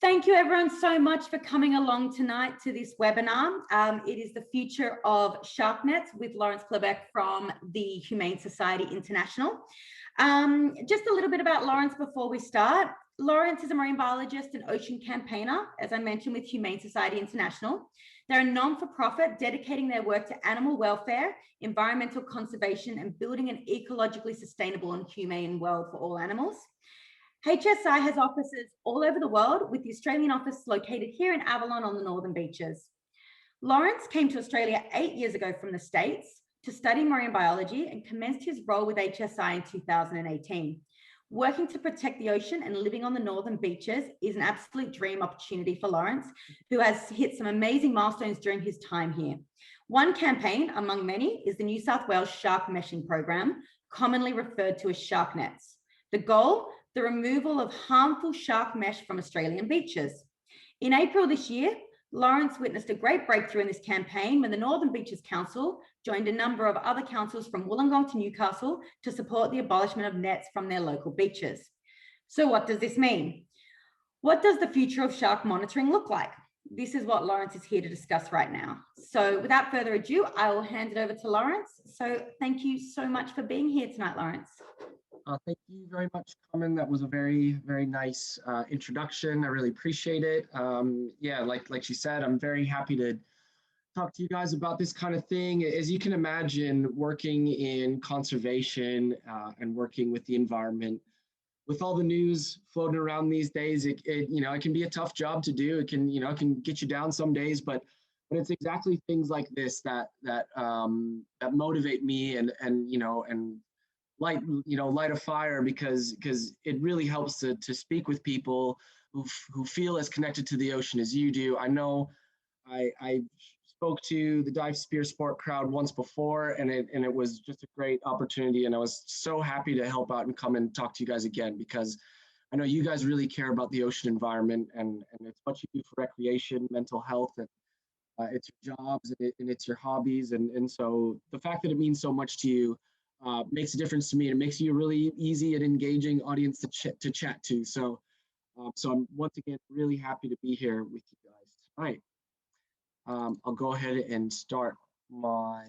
Thank you everyone so much for coming along tonight to this webinar. It is the future of shark nets with Lawrence Chlebeck from the Humane Society International. Just a little bit about Lawrence before we start. Lawrence is a marine biologist and ocean campaigner, as I mentioned, with Humane Society International. They're a non-for-profit dedicating their work to animal welfare, environmental conservation, and building an ecologically sustainable and humane world for all animals. HSI has offices all over the world, with the Australian office located here in Avalon on the Northern Beaches. Lawrence came to Australia 8 years ago from the States to study marine biology and commenced his role with HSI in 2018. Working to protect the ocean and living on the Northern Beaches is an absolute dream opportunity for Lawrence, who has hit some amazing milestones during his time here. One campaign, among many, is the New South Wales Shark Meshing Program, commonly referred to as shark nets. The goal? The removal of harmful shark mesh from Australian beaches. In April this year, Lawrence witnessed a great breakthrough in this campaign when the Northern Beaches Council joined a number of other councils from Wollongong to Newcastle to support the abolishment of nets from their local beaches. So what does this mean? What does the future of shark monitoring look like? This is what Lawrence is here to discuss right now. So without further ado, I will hand it over to Lawrence. So thank you so much for being here tonight, Lawrence. Thank you very much, Carmen. That was a very, very nice introduction. I really appreciate it. Yeah, like she said, I'm very happy to talk to you guys about this kind of thing. As you can imagine, working in conservation and working with the environment, with all the news floating around these days, it can be a tough job to do. It can get you down some days, but it's exactly things like this that motivate me and light a fire, because it really helps to speak with people who feel as connected to the ocean as you do. I know I spoke to the dive spear sport crowd once before, and it was just a great opportunity, and I was so happy to help out and come and talk to you guys again, because I know you guys really care about the ocean environment, and it's what you do for recreation, mental health, and it's your jobs and it's your hobbies, and so the fact that it means so much to you makes a difference to me, and it makes you a really easy and engaging audience to chat to. So I'm once again really happy to be here with you guys tonight. I'll go ahead and start my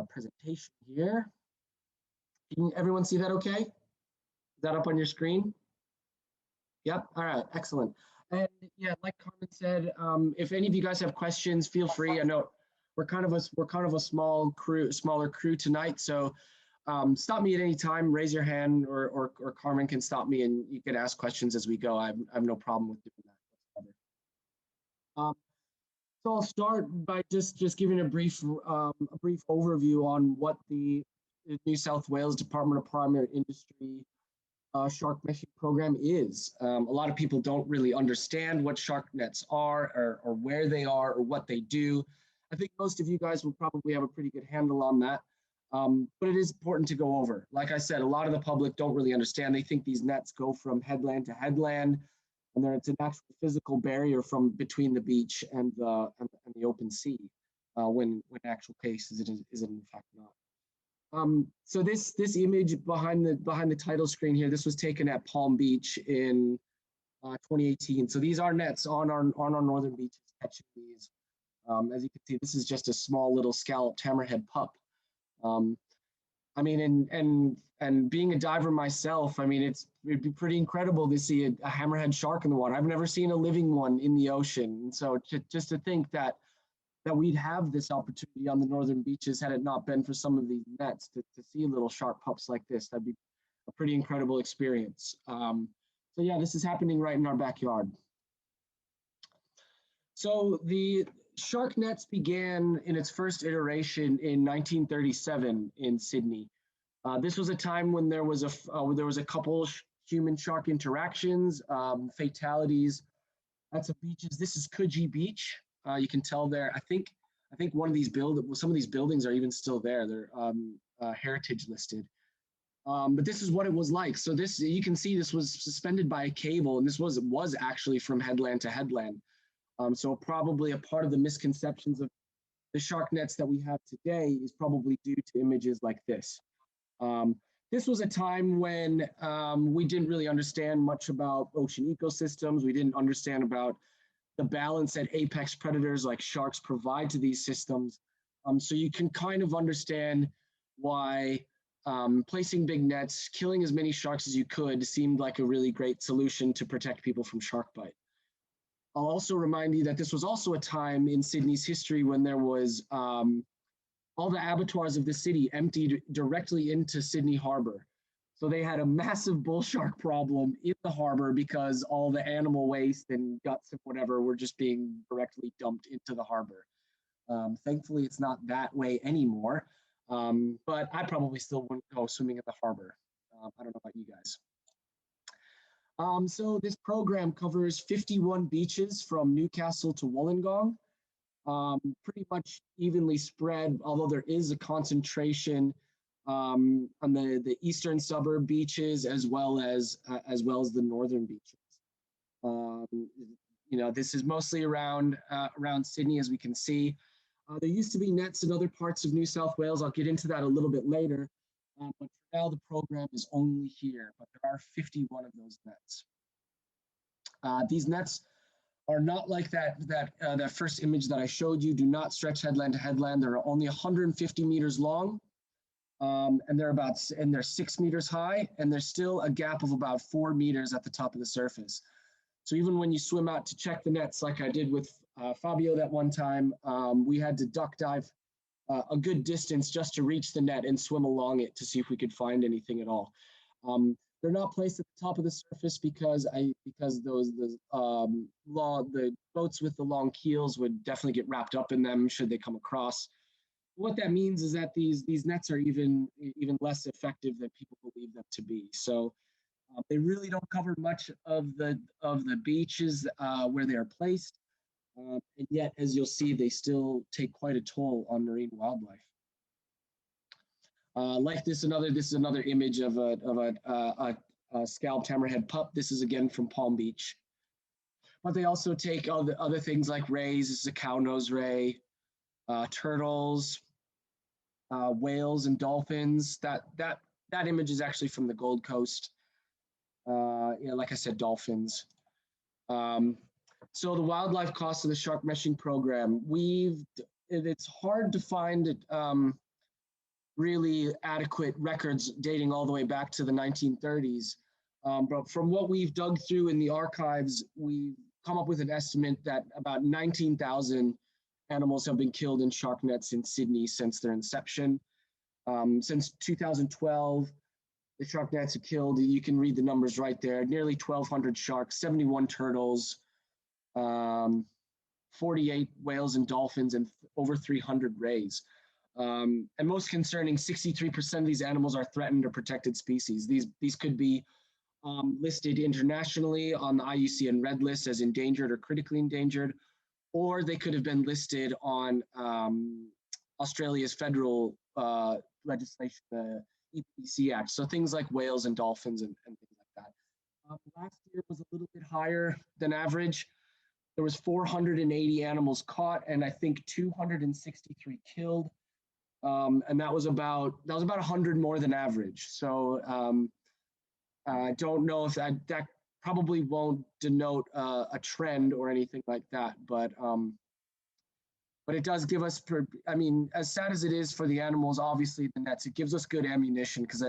presentation here. Can everyone see that okay? Is that up on your screen? Yep, all right, excellent. And yeah, like Carmen said, if any of you guys have questions, feel free. I know we're kind of a smaller crew tonight, so stop me at any time, raise your hand, or Carmen can stop me and you can ask questions as we go. I have no problem with doing that whatsoever. So I'll start by just giving a brief overview on what the New South Wales Department of Primary Industry shark meshing program is. A lot of people don't really understand what shark nets are, or where they are, or what they do. I think most of you guys will probably have a pretty good handle on that, but it is important to go over. Like I said, a lot of the public don't really understand. They think these nets go from headland to headland, and then it's an actual physical barrier from between the beach and the open sea, when in actual cases it is in fact not. So this image behind the title screen here, this was taken at Palm Beach in 2018. So these are nets on our northern beaches catching these. As you can see, this is just a small little scalloped hammerhead pup. I mean, and being a diver myself, I mean, it'd be pretty incredible to see a hammerhead shark in the water. I've never seen a living one in the ocean. And so just to think that we'd have this opportunity on the northern beaches, had it not been for some of these nets, to see little shark pups like this, that'd be a pretty incredible experience. So yeah, this is happening right in our backyard. So the shark nets began in its first iteration in 1937 in Sydney. This was a time when there was a couple human shark interactions, fatalities at some beaches. This is Coogee Beach. You can tell there. I think some of these buildings are even still there. They're heritage listed. But this is what it was like. So this, you can see, this was suspended by a cable, and this was actually from headland to headland. So probably a part of the misconceptions of the shark nets that we have today is probably due to images like this. This was a time when we didn't really understand much about ocean ecosystems. We didn't understand about the balance that apex predators like sharks provide to these systems. So you can kind of understand why placing big nets, killing as many sharks as you could seemed like a really great solution to protect people from shark bite. I'll also remind you that this was also a time in Sydney's history when there was all the abattoirs of the city emptied directly into Sydney Harbor. So they had a massive bull shark problem in the harbor because all the animal waste and guts and whatever were just being directly dumped into the harbor. Thankfully, it's not that way anymore, but I probably still wouldn't go swimming in the harbor. I don't know about you guys. So this program covers 51 beaches from Newcastle to Wollongong, pretty much evenly spread, although there is a concentration on the eastern suburb beaches as well as the northern beaches. You know, this is mostly around Sydney, as we can see. There used to be nets in other parts of New South Wales. I'll get into that a little bit later. But for now, the program is only here, but there are 51 of those nets. These nets are not like that first image that I showed you. Do not stretch headland to headland. They're only 150 meters long, and they're 6 meters high, and there's still a gap of about 4 meters at the top of the surface. So even when you swim out to check the nets, like I did with Fabio that one time, we had to duck dive a good distance just to reach the net and swim along it to see if we could find anything at all. They're not placed at the top of the surface because the boats with the long keels would definitely get wrapped up in them should they come across. What that means is that these nets are even less effective than people believe them to be. So they really don't cover much of the beaches where they are placed, and yet, as you'll see, they still take quite a toll on marine wildlife. Like this is another image of a scalloped hammerhead pup. This is again from Palm Beach. But they also take other things like rays. This is a cow nose ray, turtles, whales, and dolphins. That image is actually from the Gold Coast. Yeah, like I said, dolphins. So the wildlife costs of the shark meshing program, it's hard to find really adequate records dating all the way back to the 1930s. But from what we've dug through in the archives, we've come up with an estimate that about 19,000 animals have been killed in shark nets in Sydney since their inception. Since 2012, the shark nets have killed, you can read the numbers right there, nearly 1,200 sharks, 71 turtles, 48 whales and dolphins, and over 300 rays. And most concerning, 63% of these animals are threatened or protected species. These could be listed internationally on the IUCN Red List as endangered or critically endangered, or they could have been listed on Australia's federal legislation, the EPC Act. So things like whales and dolphins and things like that. Last year was a little bit higher than average. There was 480 animals caught, and I think 263 killed. And that was about 100 more than average. So I don't know if that probably won't denote a trend or anything like that, but it does give us, I mean, as sad as it is for the animals, obviously the nets, it gives us good ammunition because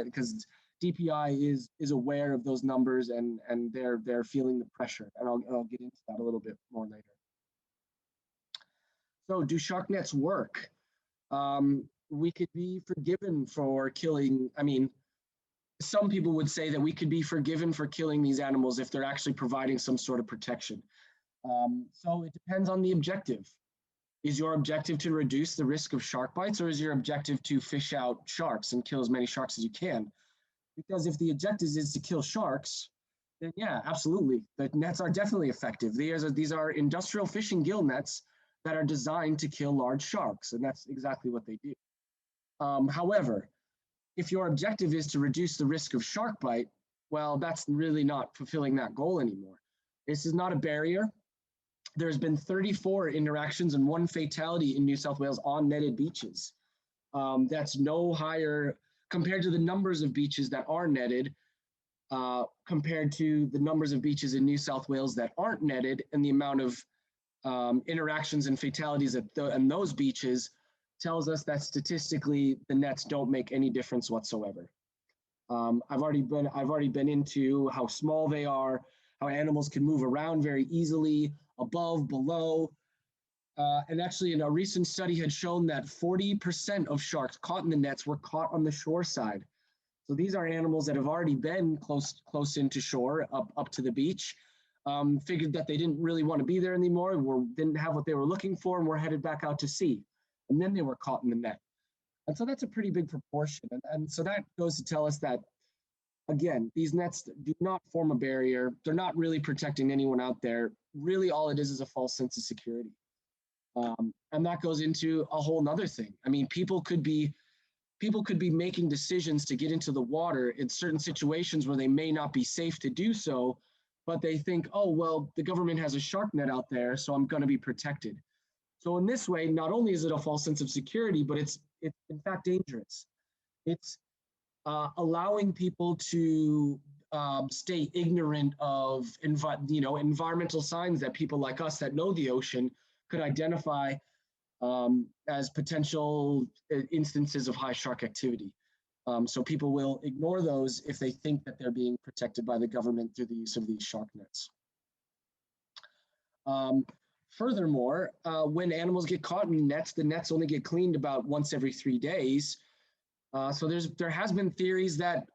DPI is aware of those numbers and they're feeling the pressure, and I'll get into that a little bit more later. So, do shark nets work? We could be forgiven for killing. I mean, some people would say that we could be forgiven for killing these animals if they're actually providing some sort of protection. So it depends on the objective. Is your objective to reduce the risk of shark bites, or is your objective to fish out sharks and kill as many sharks as you can? Because if the objective is to kill sharks, then yeah, absolutely. The nets are definitely effective. These are industrial fishing gill nets that are designed to kill large sharks, and that's exactly what they do. However, if your objective is to reduce the risk of shark bite, well, that's really not fulfilling that goal anymore. This is not a barrier. There's been 34 interactions and 1 fatality in New South Wales on netted beaches. That's no higher compared to the numbers of beaches that are netted, compared to the numbers of beaches in New South Wales that aren't netted, and the amount of interactions and fatalities at those beaches, tells us that statistically the nets don't make any difference whatsoever. I've already been into how small they are, how animals can move around very easily, above, below. And actually, in a recent study had shown that 40% of sharks caught in the nets were caught on the shore side. So these are animals that have already been close into shore, up to the beach, figured that they didn't really want to be there anymore, didn't have what they were looking for, and were headed back out to sea. And then they were caught in the net. And so that's a pretty big proportion. And so that goes to tell us that, again, these nets do not form a barrier. They're not really protecting anyone out there. Really, all it is a false sense of security. And that goes into a whole nother thing. I mean, people could be making decisions to get into the water in certain situations where they may not be safe to do so, but they think, oh, well, the government has a shark net out there, so I'm going to be protected. So in this way, not only is it a false sense of security, but it's in fact dangerous. It's allowing people to stay ignorant of environmental signs that people like us that know the ocean could identify as potential instances of high shark activity. So people will ignore those if they think that they're being protected by the government through the use of these shark nets. Furthermore, when animals get caught in nets, the nets only get cleaned about once every 3 days. So there has been theories that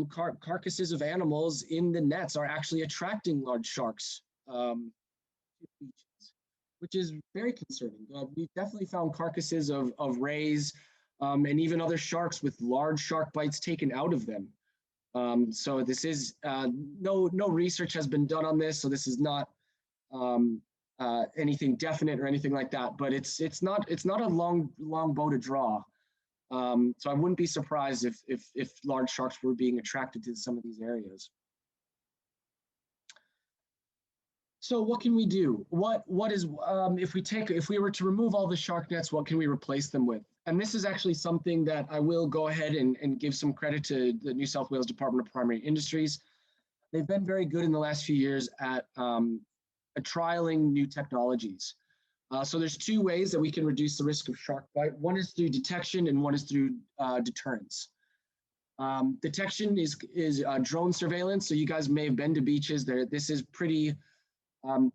carcasses of animals in the nets are actually attracting large sharks to beaches, which is very concerning. We've definitely found carcasses of rays and even other sharks with large shark bites taken out of them. So this is no research has been done on this, so this is not anything definite or anything like that. But it's not a long bow to draw. So I wouldn't be surprised if large sharks were being attracted to some of these areas. So what can we do? If we were to remove all the shark nets, what can we replace them with? And this is actually something that I will go ahead and give some credit to the New South Wales Department of Primary Industries. They've been very good in the last few years at trialing new technologies. So there's two ways that we can reduce the risk of shark bite. One is through detection and one is through deterrence. Detection is drone surveillance. So you guys may have been to beaches. This is pretty,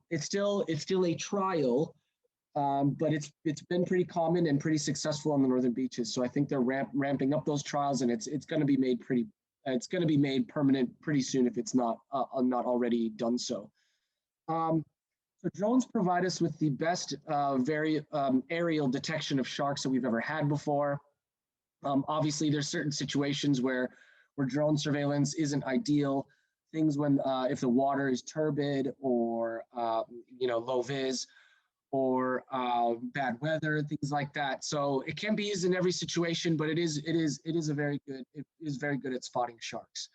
it's still a trial, but it's been pretty common and pretty successful on the northern beaches. So I think they're ramping up those trials, and it's going to be made permanent pretty soon if it's not already done so. So drones provide us with the best aerial detection of sharks that we've ever had before. Obviously, there's certain situations where drone surveillance isn't ideal. Things when if the water is turbid or low vis or bad weather, things like that. So it can be used in every situation, but it is very good at spotting sharks.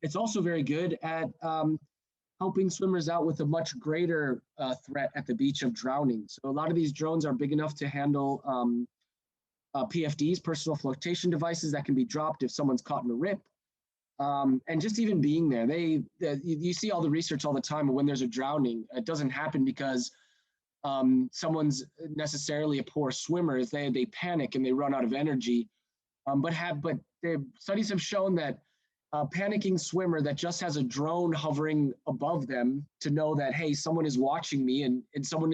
It's also very good at helping swimmers out with a much greater threat at the beach of drowning. So a lot of these drones are big enough to handle PFDs, personal flotation devices, that can be dropped if someone's caught in a rip. And just even being there, you see all the research all the time. When there's a drowning, it doesn't happen because someone's necessarily a poor swimmer. They panic and they run out of energy. But the studies have shown that a panicking swimmer that just has a drone hovering above them to know that, hey, someone is watching me and someone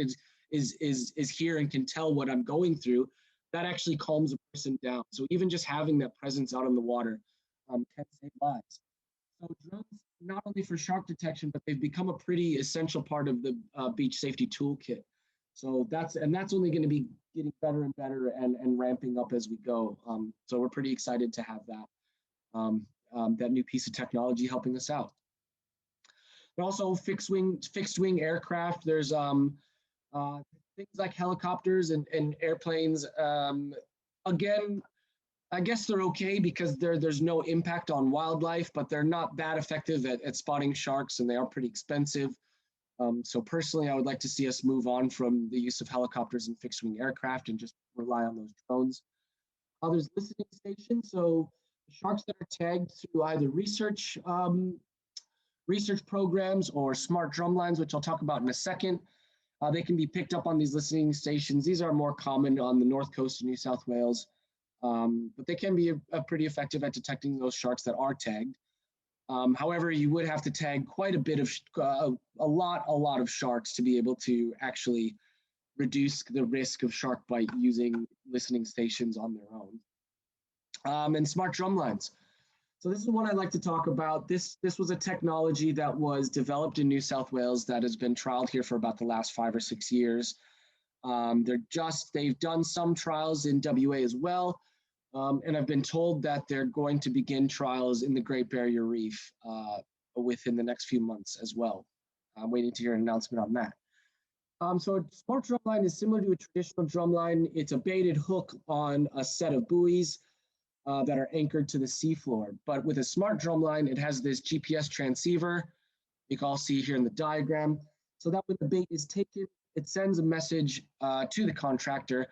is here and can tell what I'm going through, that actually calms a person down. So even just having that presence out on the water can save lives. So drones, not only for shark detection, but they've become a pretty essential part of the beach safety toolkit. So that's only going to be getting better and better and ramping up as we go. So we're pretty excited to have that. That new piece of technology helping us out. But also fixed-wing aircraft. There's things like helicopters and airplanes. Again, I guess they're okay because there's no impact on wildlife, but they're not that effective at spotting sharks, and they are pretty expensive. So personally, I would like to see us move on from the use of helicopters and fixed-wing aircraft and just rely on those drones. There's listening stations. So Sharks that are tagged through either research programs or smart drumlines, which I'll talk about in a second. They can be picked up on these listening stations. These are more common on the north coast of New South Wales, but they can be pretty effective at detecting those sharks that are tagged. However, you would have to tag quite a bit of, a lot of sharks to be able to actually reduce the risk of shark bite using listening stations on their own. And smart drumlines. So this is what I'd like to talk about. This was a technology that was developed in New South Wales that has been trialed here for about the last 5 or 6 years. They've done some trials in WA as well. And I've been told that they're going to begin trials in the Great Barrier Reef within the next few months as well. I'm waiting to hear an announcement on that. So a smart drumline is similar to a traditional drumline. It's a baited hook on a set of buoys that are anchored to the seafloor. But with a smart drumline, it has this GPS transceiver. You can all see here in the diagram. So that when the bait is taken, it sends a message to the contractor.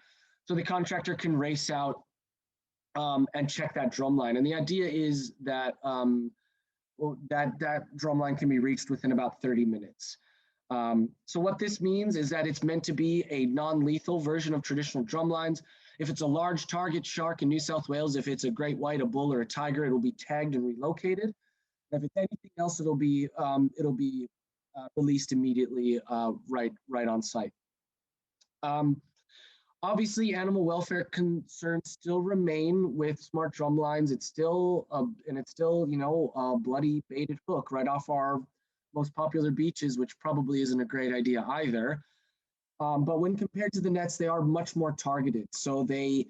So the contractor can race out and check that drumline. And the idea is that that drumline can be reached within about 30 minutes. So what this means is that it's meant to be a non-lethal version of traditional drumlines. If it's a large target shark in New South Wales, if it's a great white, a bull, or a tiger, it will be tagged and relocated. If it's anything else, it'll be released immediately, right on site. Obviously, animal welfare concerns still remain with smart drumlines. It's still a bloody baited hook right off our most popular beaches, which probably isn't a great idea either. But when compared to the nets, they are much more targeted. So they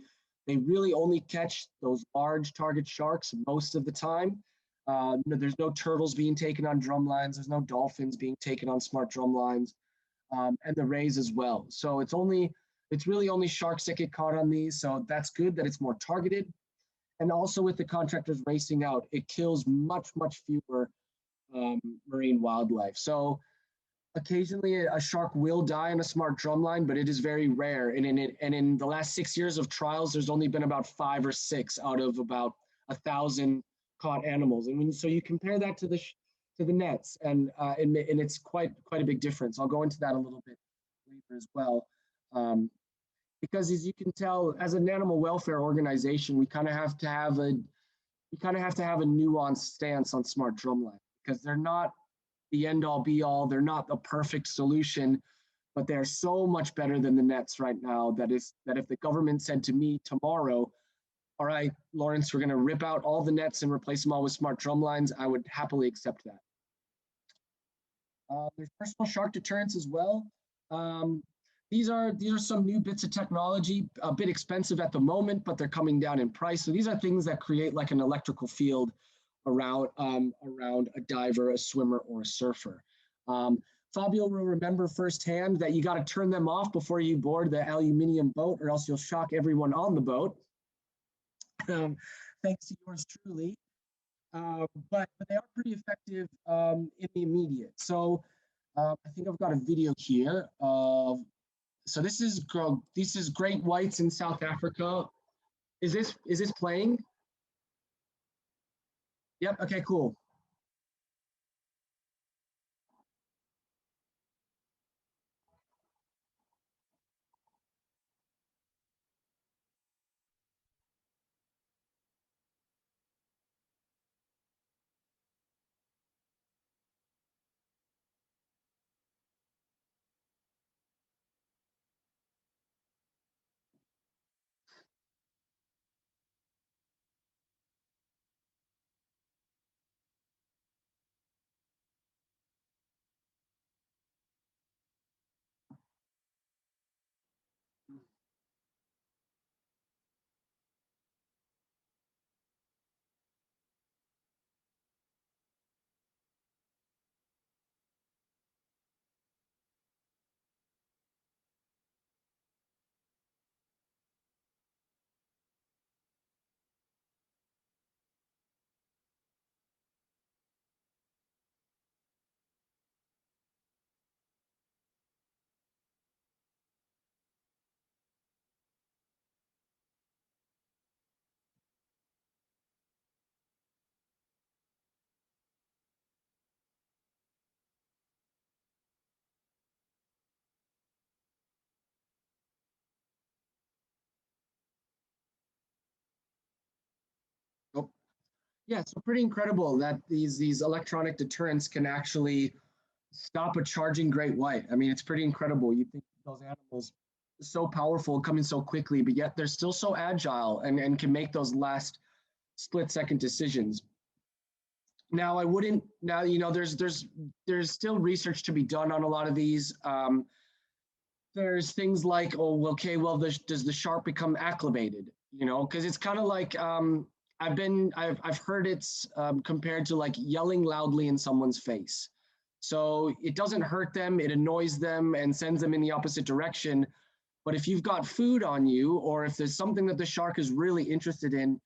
really only catch those large target sharks most of the time. There's no turtles being taken on drumlines. There's no dolphins being taken on smart drumlines, and the rays as well. So it's really only sharks that get caught on these. So that's good that it's more targeted. And also with the contractors racing out, it kills much fewer marine wildlife. So occasionally a shark will die on a smart drumline, but it is very rare. And in the last 6 years of trials, there's only been about 5 or 6 out of about 1,000 caught animals. And so you compare that to the nets, and it's quite a big difference. I'll go into that a little bit later as well. Because as you can tell, as an animal welfare organization, we kind of have to have a nuanced stance on smart drumline, because they're not the end all be all. They're not the perfect solution, but they're so much better than the nets right now that if the government said to me tomorrow, all right, Lawrence, we're going to rip out all the nets and replace them all with smart drumlines, I would happily accept that. There's personal shark deterrents as well. These are some new bits of technology, a bit expensive at the moment, but they're coming down in price. So these are things that create like an electrical field around a diver, a swimmer, or a surfer. Fabio will remember firsthand that you got to turn them off before you board the aluminium boat, or else you'll shock everyone on the boat. Thanks to yours truly. But they are pretty effective in the immediate. So I think I've got a video here of. So this is great whites in South Africa. Is this playing? Yep. Okay. Cool. Yeah, so pretty incredible that these electronic deterrents can actually stop a charging great white. I mean, it's pretty incredible. You think those animals so powerful, coming so quickly, but yet they're still so agile and can make those last split-second decisions. Now, I wouldn't. Now, there's still research to be done on a lot of these. There's things like, oh, okay, well, does the shark become acclimated? Because it's kind of like I've heard it's compared to like yelling loudly in someone's face. So it doesn't hurt them, it annoys them and sends them in the opposite direction. But if you've got food on you, or if there's something that the shark is really interested in,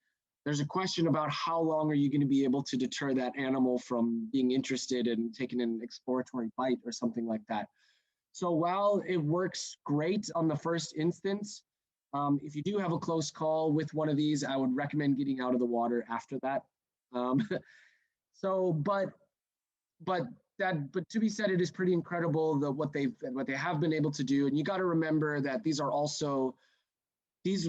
there's a question about how long are you going to be able to deter that animal from being interested in taking an exploratory bite or something like that. So while it works great on the first instance, if you do have a close call with one of these, I would recommend getting out of the water after that. Um, so, but to be said, it is pretty incredible what they have been able to do. And you got to remember that these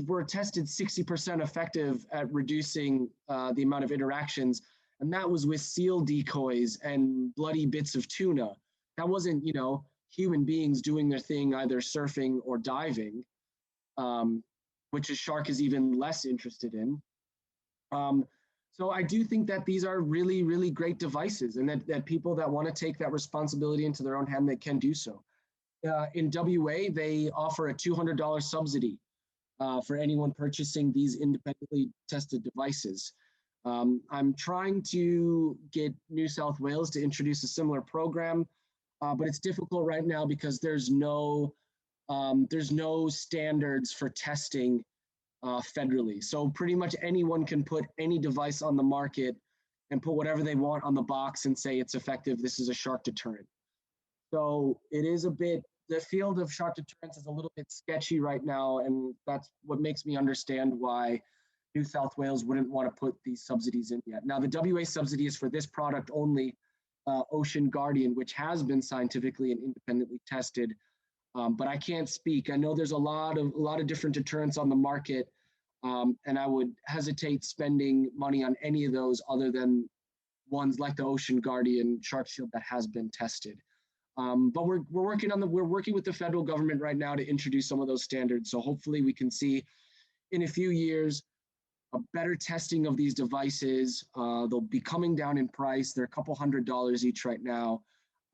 were tested 60% effective at reducing the amount of interactions, and that was with seal decoys and bloody bits of tuna. That wasn't human beings doing their thing, either surfing or diving, which a shark is even less interested in. So I do think that these are really, really great devices, and that people that want to take that responsibility into their own hand, they can do so. In WA, they offer a $200 subsidy for anyone purchasing these independently tested devices. I'm trying to get New South Wales to introduce a similar program, but it's difficult right now because there's no standards for testing federally. So pretty much anyone can put any device on the market and put whatever they want on the box and say it's effective. This is a shark deterrent. So it is the field of shark deterrence is a little bit sketchy right now, and that's what makes me understand why New South Wales wouldn't want to put these subsidies in yet. Now, the WA subsidy is for this product only, Ocean Guardian, which has been scientifically and independently tested. But I can't speak. I know there's a lot of different deterrents on the market, and I would hesitate spending money on any of those other than ones like the Ocean Guardian Shark Shield that has been tested. But we're working with the federal government right now to introduce some of those standards. So hopefully we can see in a few years a better testing of these devices. They'll be coming down in price. They're a couple $100s each right now.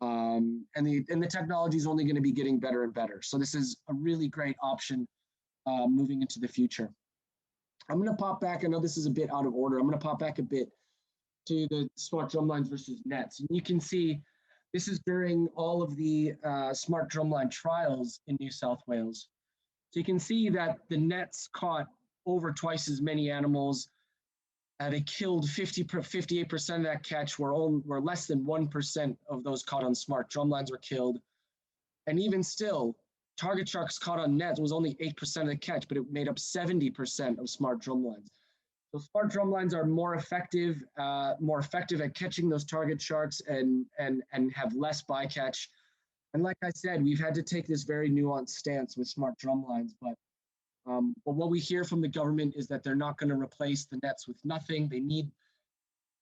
And the technology is only going to be getting better and better. So this is a really great option moving into the future. I'm going to pop back. I know this is a bit out of order. I'm going to pop back a bit to the smart drumlines versus nets. And you can see this is during all of the smart drumline trials in New South Wales. So you can see that the nets caught over twice as many animals. They killed 58% of that catch, where less than 1% of those caught on smart drumlines were killed. And even still, target sharks caught on nets was only 8% of the catch, but it made up 70% of smart drumlines. So smart drumlines are more effective at catching those target sharks and have less bycatch. And like I said, we've had to take this very nuanced stance with smart drumlines, but what we hear from the government is that they're not going to replace the nets with nothing.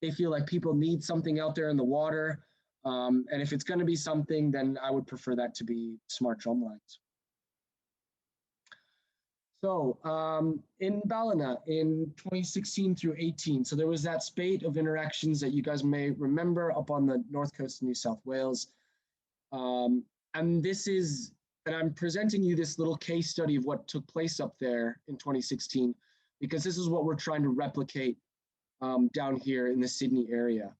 They feel like people need something out there in the water. And if it's going to be something, then I would prefer that to be smart drumlines. So in Ballina in 2016 through 18, so there was that spate of interactions that you guys may remember up on the north coast of New South Wales. And I'm presenting you this little case study of what took place up there in 2016, because this is what we're trying to replicate down here in the Sydney area.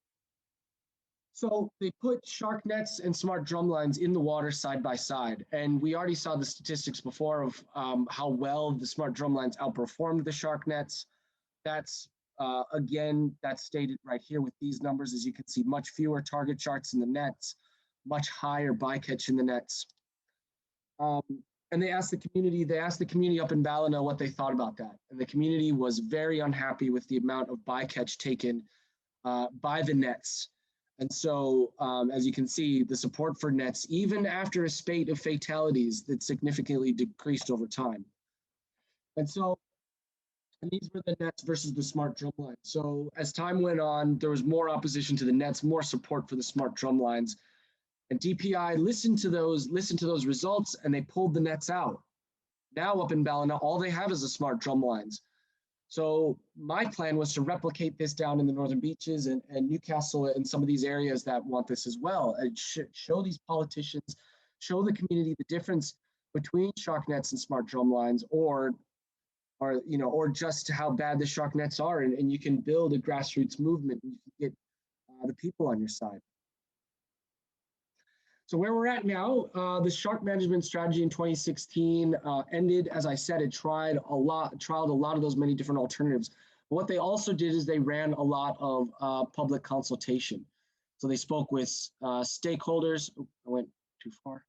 So they put shark nets and smart drumlines in the water side by side. And we already saw the statistics before of how well the smart drumlines outperformed the shark nets. That's, again, that's stated right here with these numbers. As you can see, much fewer target sharks in the nets, much higher bycatch in the nets. And they asked the community up in Ballina what they thought about that. And the community was very unhappy with the amount of bycatch taken by the nets. And so, as you can see, the support for nets, even after a spate of fatalities, that significantly decreased over time. And so And these were the nets versus the smart drumlines. So as time went on, there was more opposition to the nets, more support for the smart drumlines. And DPI listened to those results, and they pulled the nets out. Now up in Ballina, all they have is the smart drumlines. So my plan was to replicate this down in the Northern Beaches and Newcastle and some of these areas that want this as well. And show these politicians, show the community the difference between shark nets and smart drumlines, or just how bad the shark nets are, and you can build a grassroots movement and you can get the people on your side. So where we're at now, the shark management strategy in 2016 ended. As I said, it trialed a lot of those many different alternatives. But what they also did is they ran a lot of public consultation. So they spoke with stakeholders. Oh, I went too far.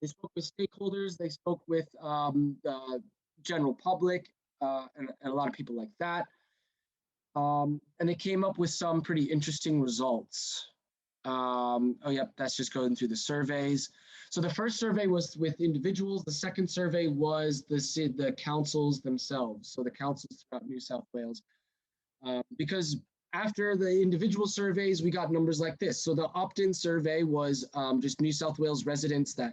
They spoke with stakeholders. They spoke with the general public and a lot of people like that. And they came up with some pretty interesting results. Oh, yep, that's just going through the surveys. So the first survey was with individuals. The second survey was the councils themselves. So the councils throughout New South Wales. Because after the individual surveys, we got numbers like this. So the opt-in survey was just New South Wales residents, that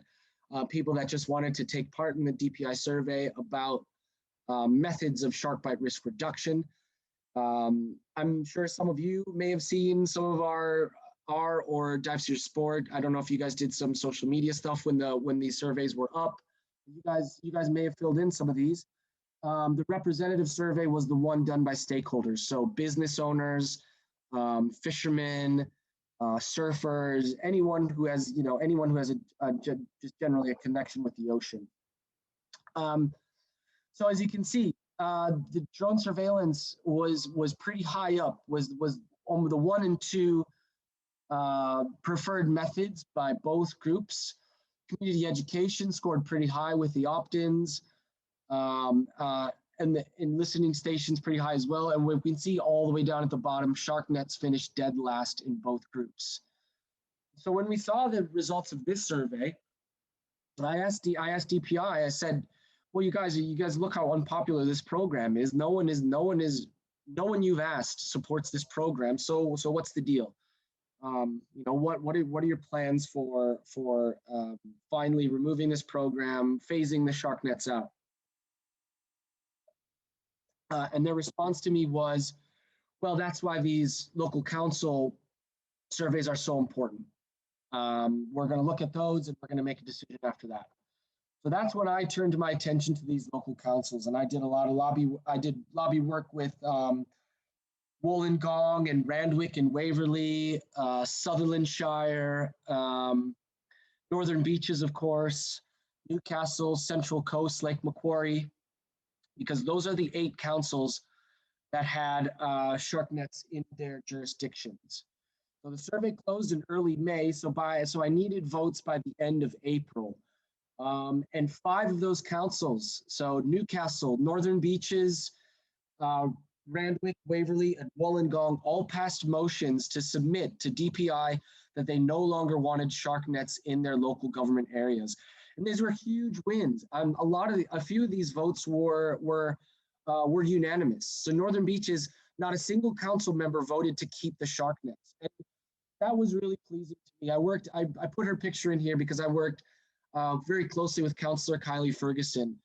people that just wanted to take part in the DPI survey about methods of shark bite risk reduction. I'm sure some of you may have seen some of our or Dives Your Sport. I don't know if you guys did some social media stuff when these surveys were up. You guys may have filled in some of these. The representative survey was the one done by stakeholders, so business owners, fishermen, surfers, anyone who has just generally a connection with the ocean. So as you can see, the drone surveillance was pretty high up, was on the 1 and 2 preferred methods by both groups. Community education scored pretty high with the opt-ins, and the listening stations pretty high as well. And we can see all the way down at the bottom, shark nets finished dead last in both groups. So when we saw the results of this survey, I asked DPI, I said, well, you guys look how unpopular this program is. No one you've asked supports this program. So what's the deal? What are your plans for finally removing this program, phasing the shark nets out? And their response to me was, well, that's why these local council surveys are so important. We're going to look at those and we're going to make a decision after that. So that's when I turned my attention to these local councils, and I did a lot of lobby work with Wollongong and Randwick and Waverley, Sutherlandshire, Northern Beaches, of course, Newcastle, Central Coast, Lake Macquarie, because those are the 8 councils that had shark nets in their jurisdictions. So the survey closed in early May, so I needed votes by the end of April. And 5 of those councils, so Newcastle, Northern Beaches, Randwick, Waverley, and Wollongong, all passed motions to submit to DPI that they no longer wanted shark nets in their local government areas. And these were huge wins. A few of these votes were unanimous. So Northern Beaches, not a single council member voted to keep the shark nets. And that was really pleasing to me. I put her picture in here because I worked very closely with Councillor Kylie Ferguson.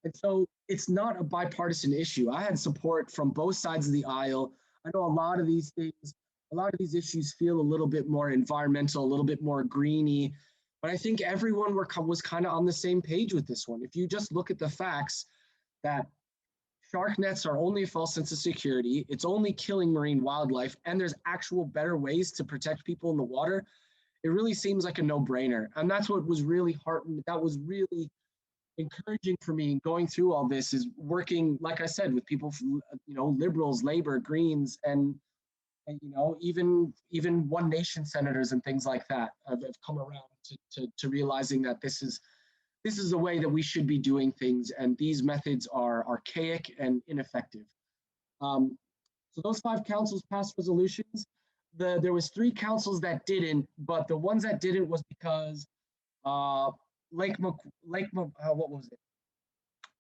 And so it's not a bipartisan issue. I had support from both sides of the aisle. I know a lot of these issues feel a little bit more environmental, a little bit more greeny, but I think everyone was kind of on the same page with this one. If you just look at the facts that shark nets are only a false sense of security, it's only killing marine wildlife, and there's actual better ways to protect people in the water, it really seems like a no-brainer. And that's what was really really encouraging for me going through all this, is working, like I said, with people from, Liberals, Labor, Greens, and even One Nation senators and things like that have come around to realizing that this is the way that we should be doing things, and these methods are archaic and ineffective. So those 5 councils passed resolutions. There was 3 councils that didn't, but the ones that didn't was because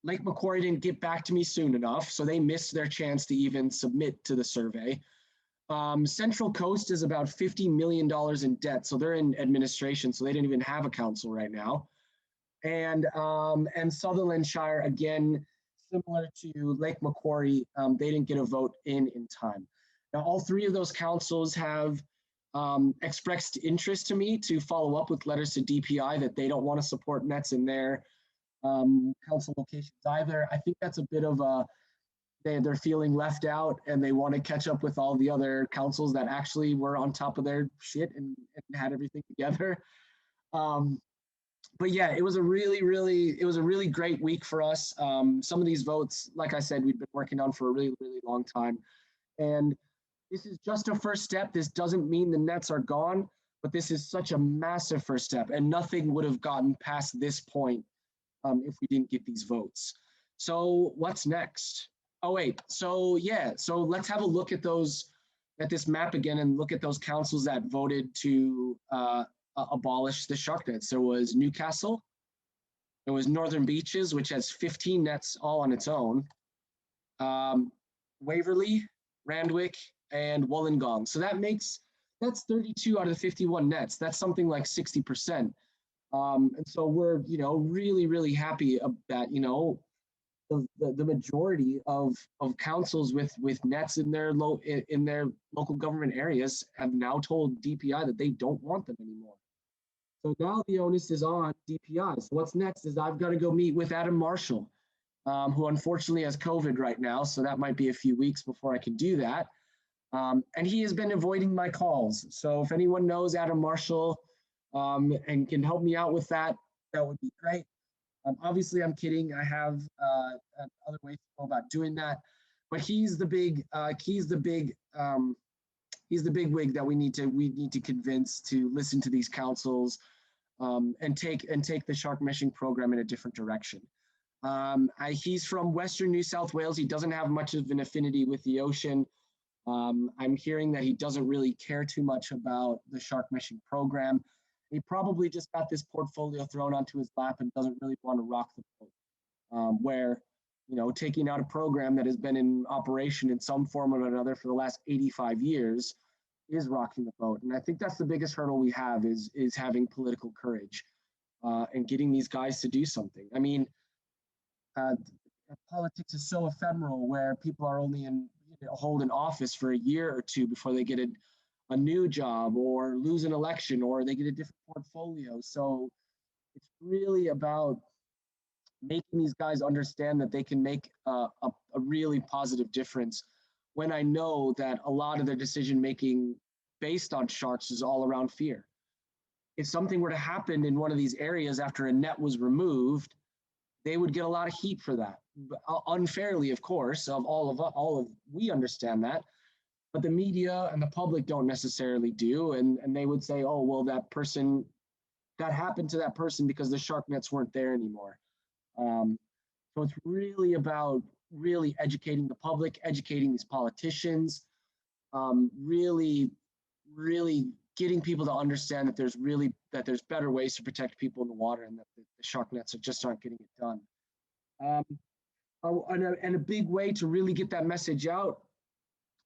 Lake Macquarie didn't get back to me soon enough, so they missed their chance to even submit to the survey. Central Coast is about $50 million in debt, so they're in administration, so they didn't even have a council right now. And Sutherland Shire, again, similar to Lake Macquarie, they didn't get a vote in time. Now, all three of those councils have expressed interest to me to follow up with letters to DPI that they don't want to support nets in their council locations either. I think that's a bit of a, they're feeling left out and they want to catch up with all the other councils that actually were on top of their shit and had everything together. But yeah, it was a really great week for us. Some of these votes, like I said, we've been working on for a really long time. And this is just a first step. This doesn't mean the nets are gone, but this is such a massive first step, and nothing would have gotten past this point if we didn't get these votes. So what's next? Oh wait, so yeah, so let's have a look at this map again and look at those councils that voted to abolish the shark nets. There was Newcastle, there was Northern Beaches, which has 15 nets all on its own, Waverley, Randwick, and Wollongong. So that's 32 out of 51 nets. That's something like 60%. And so we're, really happy that, the majority of councils with nets in their local government areas have now told DPI that they don't want them anymore. So now the onus is on DPI. So what's next is I've got to go meet with Adam Marshall, who unfortunately has COVID right now. So that might be a few weeks before I can do that. And he has been avoiding my calls. So if anyone knows Adam Marshall and can help me out with that, that would be great. Obviously, I'm kidding. I have other ways to go about doing that, but he's the big wig that we need to convince to listen to these councils and take the shark meshing program in a different direction. He's from Western New South Wales. He doesn't have much of an affinity with the ocean. I'm hearing that he doesn't really care too much about the shark meshing program. He probably just got this portfolio thrown onto his lap and doesn't really want to rock the boat. Where, taking out a program that has been in operation in some form or another for the last 85 years is rocking the boat. And I think that's the biggest hurdle we have is having political courage and getting these guys to do something. I mean, politics is so ephemeral where people are only hold an office for a year or two before they get a new job or lose an election or they get a different portfolio. So it's really about making these guys understand that they can make a really positive difference when I know that a lot of their decision making based on sharks is all around fear. If something were to happen in one of these areas after a net was removed, they would get a lot of heat for that. Unfairly, of course, we understand that, but the media and the public don't necessarily do. And they would say, oh, well, that happened to that person because the shark nets weren't there anymore. So it's really about educating the public, educating these politicians, really getting people to understand that there's better ways to protect people in the water and that the shark nets just aren't getting it done. And a big way to really get that message out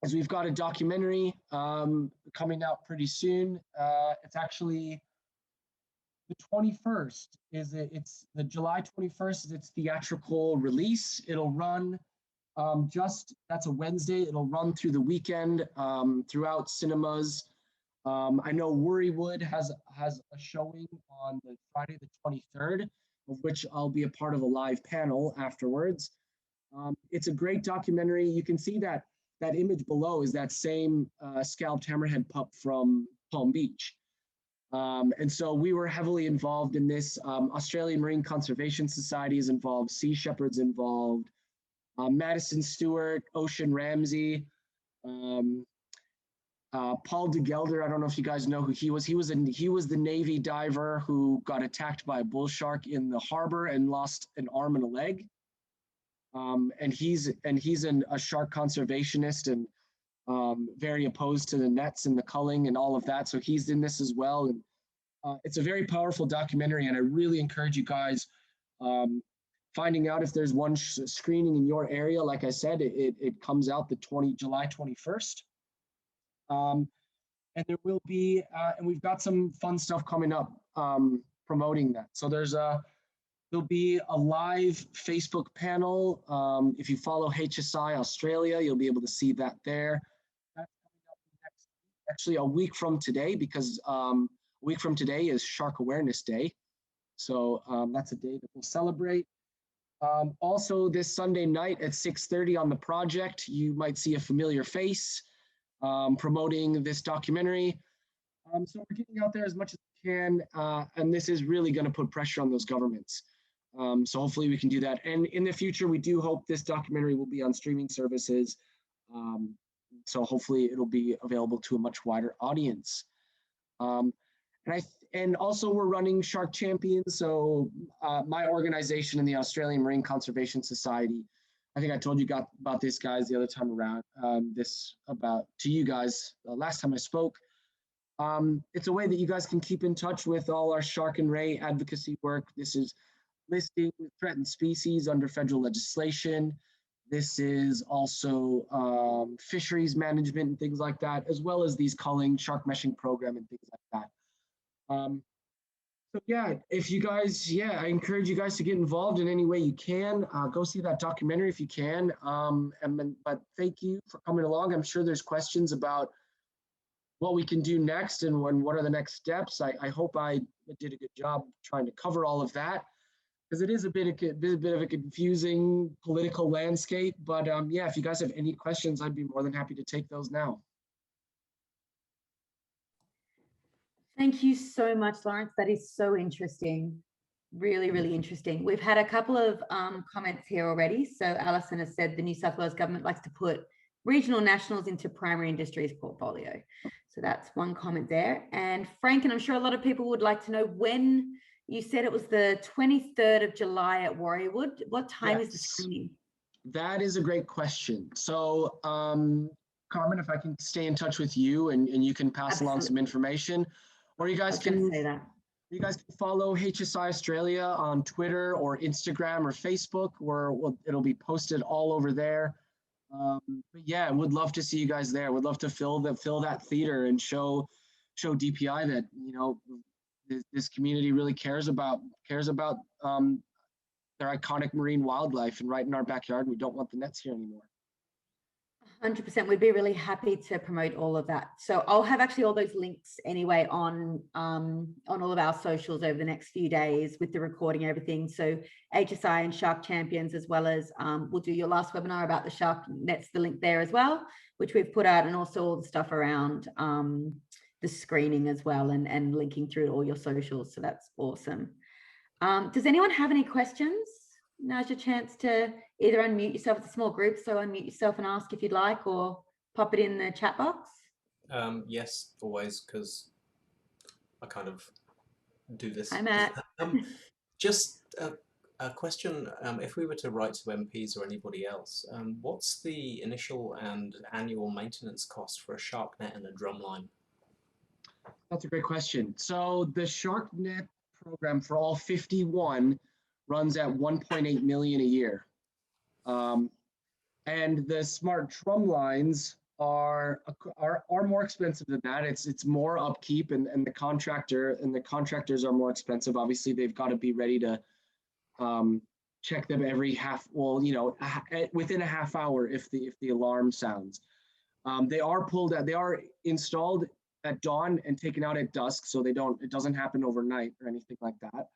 is we've got a documentary coming out pretty soon. It's actually the 21st. It's the July 21st is its theatrical release. It'll run that's a Wednesday. It'll run through the weekend throughout cinemas. I know Worrywood has a showing on the Friday the 23rd, of which I'll be a part of a live panel afterwards. It's a great documentary. You can see that image below is that same scalped hammerhead pup from Palm Beach. And so we were heavily involved in this. Australian Marine Conservation Society is involved, Sea Shepherd's involved, Madison Stewart, Ocean Ramsey, Paul de Gelder. I don't know if you guys know who he was. He was the Navy diver who got attacked by a bull shark in the harbor and lost an arm and a leg. And he's a shark conservationist and very opposed to the nets and the culling and all of that. So he's in this as well. And it's a very powerful documentary, and I really encourage you guys finding out if there's one screening in your area. Like I said, it comes out the July 21st. And there will be, and we've got some fun stuff coming up promoting that. So there'll be a live Facebook panel. If you follow HSI Australia, you'll be able to see that there. That's coming up next week, actually a week from today, because a week from today is Shark Awareness Day. So that's a day that we'll celebrate. Also this Sunday night at 6:30 on the project, you might see a familiar face promoting this documentary. So we're getting out there as much as we can, and this is really going to put pressure on those governments. So hopefully we can do that. And in the future, we do hope this documentary will be on streaming services. So hopefully it'll be available to a much wider audience. And also we're running Shark Champions. So my organization in the Australian Marine Conservation Society, I think I told you about this, guys, the other time around, to you guys last time I spoke. It's a way that you guys can keep in touch with all our shark and ray advocacy work. This is listing threatened species under federal legislation. This is also fisheries management and things like that, as well as these culling, shark meshing program and things like that. So yeah, if you guys, I encourage you guys to get involved in any way you can. Go see that documentary if you can. But thank you for coming along. I'm sure there's questions about what we can do next and what are the next steps. I hope I did a good job trying to cover all of that, because it is a bit of a confusing political landscape. But yeah, if you guys have any questions, I'd be more than happy to take those now. Thank you so much, Lawrence. That is so interesting. Really, really interesting. We've had a couple of comments here already. So Alison has said the New South Wales government likes to put regional nationals into primary industries portfolio. So that's one comment there. And Frank, and I'm sure a lot of people would like to know, when you said it was the 23rd of July at Warriorwood, what time is the screening? That is a great question. So Carmen, if I can stay in touch with you and you can pass along some information, or you guys can say that. You guys can follow HSI Australia on Twitter or Instagram or Facebook, where it'll be posted all over there. But yeah, would love to see you guys there. Would love to fill that theater and show DPI that, you know, this community really cares about their iconic marine wildlife, and right in our backyard. We don't want the nets here anymore. 100%. We'd be really happy to promote all of that. So I'll have actually all those links anyway on all of our socials over the next few days with the recording and everything. So HSI and Shark Champions, as well as we'll do your last webinar about the shark nets, the link there as well, which we've put out, and also all the stuff around the screening as well, and linking through all your socials. So that's awesome. Does anyone have any questions? Now's your chance to either unmute yourself. It's a small group, so unmute yourself and ask if you'd like, or pop it in the chat box. Yes, always, because I kind of do this. Hi, Matt. Just a question. If we were to write to MPs or anybody else, what's the initial and annual maintenance cost for a shark net and a drumline? That's a great question. So the shark net program for all 51 runs at 1.8 million a year. And the smart drum lines are more expensive than that. It's more upkeep, and the contractors are more expensive. Obviously, they've got to be ready to check them every within a half hour if the alarm sounds. They are installed at dawn and taken out at dusk, so it doesn't happen overnight or anything like that.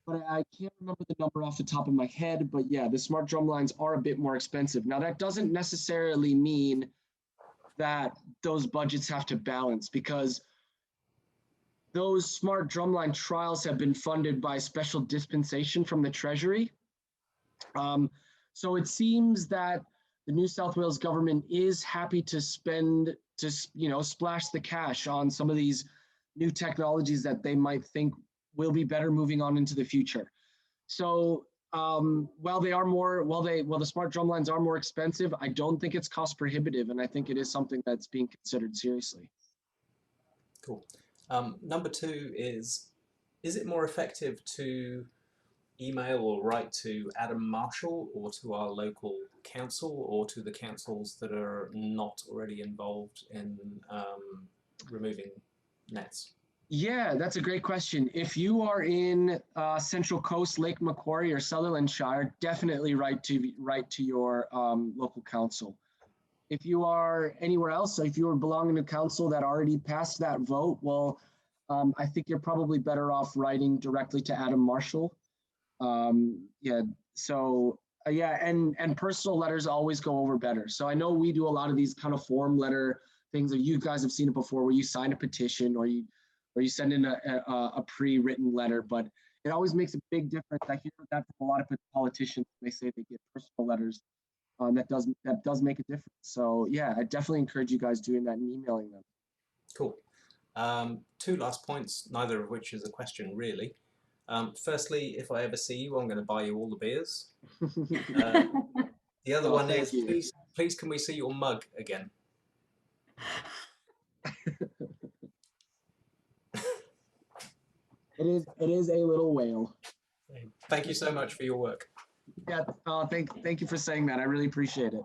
But I can't remember the number off the top of my head, but yeah, the smart drum lines are a bit more expensive. Now, that doesn't necessarily mean that those budgets have to balance, because those smart drumline trials have been funded by special dispensation from the Treasury. So it seems that the New South Wales government is happy to splash the cash on some of these new technologies that they might think will be better moving on into the future. So while the smart drum lines are more expensive, I don't think it's cost prohibitive, and I think it is something that's being considered seriously. Cool. Number two is it more effective to email or write to Adam Marshall or to our local council or to the councils that are not already involved in removing nets? Yeah, that's a great question. If you are in Central Coast, Lake Macquarie, or Sutherlandshire, definitely write to your local council. If you are anywhere else, so if you are belonging to council that already passed that vote, well, I think you're probably better off writing directly to Adam Marshall. Yeah, so yeah, and personal letters always go over better. So I know we do a lot of these kind of form letter things, that you guys have seen it before, where you sign a petition or you send in a pre-written letter, but it always makes a big difference. I hear that from a lot of politicians. They say they get personal letters. That does make a difference. So yeah, I definitely encourage you guys doing that and emailing them. Cool. Two last points, neither of which is a question really. Firstly, if I ever see you, I'm going to buy you all the beers. The other one is, please can we see your mug again? It is a little whale. Thank you so much for your work. Yeah, thank you for saying that. I really appreciate it.